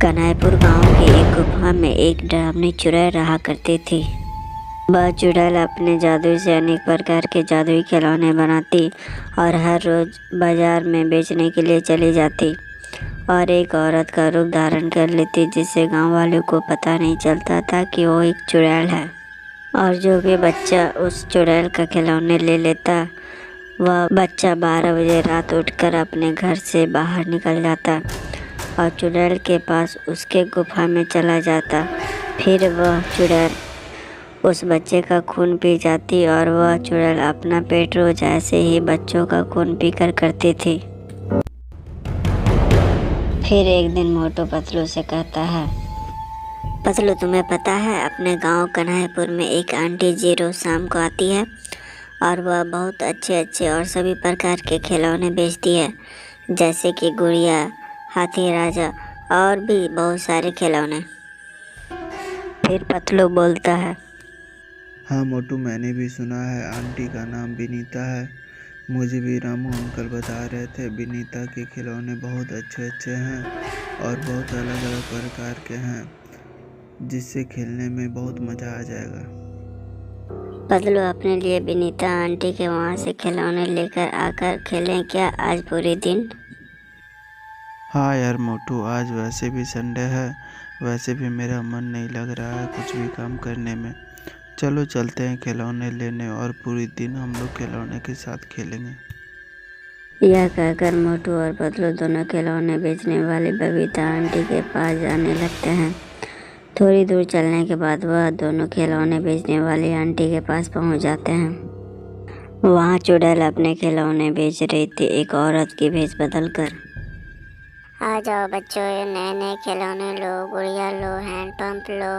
कन्हैयापुर गांव की एक गुफा में एक डरावनी चुड़ैल रहा करती थी। वह चुड़ैल अपने जादू से अनेक प्रकार के जादुई खिलौने बनाती और हर रोज बाजार में बेचने के लिए चली जाती और एक औरत का रूप धारण कर लेती, जिससे गांव वालों को पता नहीं चलता था कि वो एक चुड़ैल है। और जो भी बच्चा उस चुड़ैल का खिलौने ले लेता, वह बच्चा 12 बजे रात उठकर अपने घर से बाहर निकल जाता और चुड़ैल के पास उसके गुफा में चला जाता। फिर वह चुड़ैल उस बच्चे का खून पी जाती और वह चुड़ैल अपना पेट रोज ऐसे ही बच्चों का खून पीकर करती थी। फिर एक दिन मोटू पतलू से कहता है, पतलू, तुम्हें पता है अपने गांव कन्हैयापुर में एक आंटी जी रोज शाम को आती है और वह बहुत अच्छे अच्छे और सभी प्रकार के खिलौने बेचती है, जैसे कि गुड़िया, हाथी राजा और भी बहुत सारे खिलौने। फिर पतलू बोलता है, हाँ मोटू, मैंने भी सुना है। आंटी का नाम विनीता है। मुझे भी रामू अंकल बता रहे थे। विनीता के खिलौने बहुत अच्छे अच्छे हैं और बहुत अलग अलग प्रकार के हैं, जिससे खेलने में बहुत मज़ा आ जाएगा। पतलू अपने लिए विनीता आंटी के वहाँ से खिलौने लेकर आकर खेलें क्या आज पूरे दिन? हाँ यार मोटू, आज वैसे भी संडे है। वैसे भी मेरा मन नहीं लग रहा है कुछ भी काम करने में। चलो चलते हैं खिलौने लेने और पूरी दिन हम लोग खिलौने के साथ खेलेंगे। यह कहकर मोटू और पतलू दोनों खिलौने बेचने वाली बबीता आंटी के पास जाने लगते हैं। थोड़ी दूर चलने के बाद वह दोनों खिलौने बेचने वाली आंटी के पास पहुंच जाते हैं। वहां चुड़ैल अपने खिलौने बेच रही थी, एक औरत की भेष बदलकर। आ जाओ बच्चों, ये नए नए खिलौने लो, गुड़िया लो, हैंड पंप लो,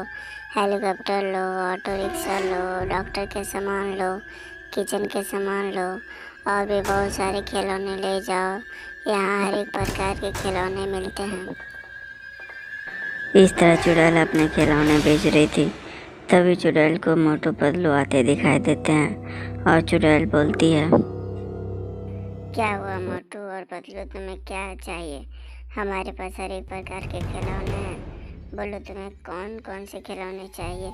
हेलीकॉप्टर लो, ऑटो रिक्शा लो, डॉक्टर के सामान लो, किचन के सामान लो और भी बहुत सारे खिलौने ले जाओ। यहाँ हर एक प्रकार के खिलौने मिलते हैं। इस तरह चुड़ैल अपने खिलौने बेच रही थी। तभी चुड़ैल को मोटू पतलू आते दिखाई देते हैं और चुड़ैल बोलती है, क्या हुआ मोटू और पतलू, तुम्हें क्या चाहिए? हमारे पास हर एक प्रकार के खिलौने हैं। बोलो तुम्हें कौन कौन से खिलौने चाहिए,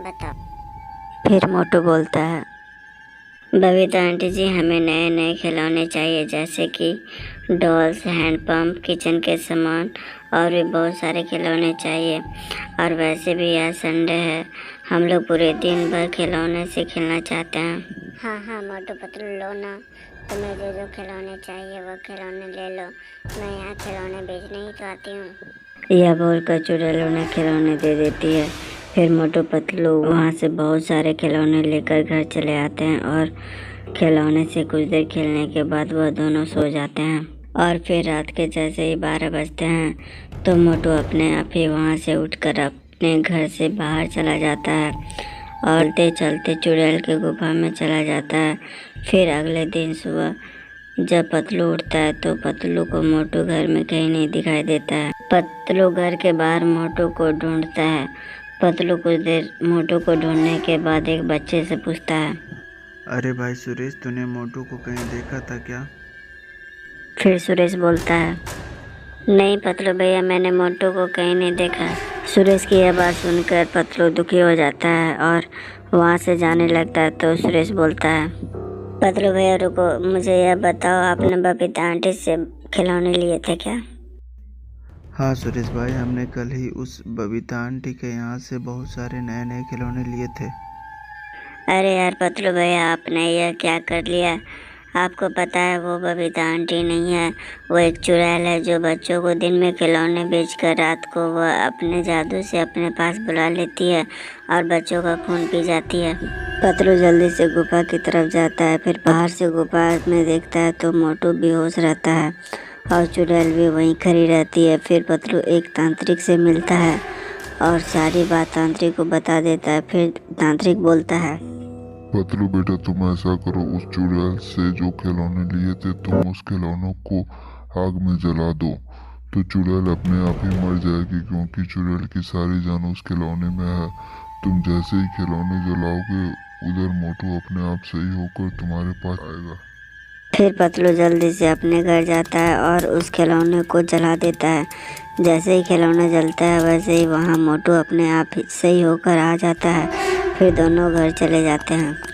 बताओ। फिर मोटू बोलता है, बबीता आंटी जी, हमें नए नए खिलौने चाहिए, जैसे कि डॉल्स, हैंड पंप, किचन के सामान और भी बहुत सारे खिलौने चाहिए। और वैसे भी आज संडे है, हम लोग पूरे दिन भर खिलौने से खेलना चाहते हैं। हाँ हाँ मोटू पतलू, लो ना, तुम्हें जो जो खिलौने चाहिए वो खिलौने ले लो। मैं यहाँ खिलौने बेचने ही तो आती हूँ। यह बोलकर चुड़ैल उन्हें खिलौने दे देती है। फिर मोटू पतलू वहाँ से बहुत सारे खिलौने लेकर घर चले आते हैं और खिलौने से कुछ देर खेलने के बाद वह दोनों सो जाते हैं। और फिर रात के जैसे ही 12 बजते हैं तो मोटू अपने आप ही वहाँ से उठकर अपने घर से बाहर चला जाता है और चलते चलते चुड़ैल के गुफा में चला जाता है। फिर अगले दिन सुबह जब पतलू उठता है तो पतलू को मोटू घर में कहीं नहीं दिखाई देता है। पतलू घर के बाहर मोटू को ढूंढता है। पतलू कुछ देर मोटू को ढूंढने के बाद एक बच्चे से पूछता है, अरे भाई सुरेश, तूने मोटू को कहीं देखा था क्या? फिर सुरेश बोलता है, नहीं पतलू भैया, मैंने मोटू को कहीं नहीं देखा। सुरेश की यह बात सुनकर पतलू दुखी हो जाता है और वहाँ से जाने लगता है। तो सुरेश बोलता है, पतलू भैया रुको, मुझे यह बताओ, आपने बबीता आंटी से खिलौने लिए थे क्या? हाँ सुरेश भाई, हमने कल ही उस बबीता आंटी के यहाँ से बहुत सारे नए नए खिलौने लिए थे। अरे यार पतलू भैया, आपने यह क्या कर लिया? आपको पता है वो बबीता आंटी नहीं है, वो एक चुड़ैल है जो बच्चों को दिन में खिलौने बेचकर रात को वह अपने जादू से अपने पास बुला लेती है और बच्चों का खून पी जाती है। पतलू जल्दी से गुफा की तरफ जाता है। फिर बाहर से गुफा में देखता है तो मोटू बेहोश रहता है और चुड़ैल भी वहीं खड़ी रहती है। फिर पतलू एक तांत्रिक से मिलता है और सारी बात तांत्रिक को बता देता है। फिर तांत्रिक बोलता है, पतलू बेटा, तुम ऐसा करो, उस चुड़ैल से जो खिलौने लिए थे तुम उस खिलौनों को आग में जला दो तो चुड़ैल अपने आप ही मर जाएगी, क्योंकि चुड़ैल की सारी जान उस खिलौने में है। तुम जैसे ही खिलौने जलाओगे उधर मोटू अपने आप सही होकर तुम्हारे पास आएगा। फिर पतलू जल्दी से अपने घर जाता है और उस खिलौने को जला देता है। जैसे ही खिलौना जलता है वैसे ही वहाँ मोटू अपने आप ही सही होकर आ जाता है। फिर दोनों घर चले जाते हैं।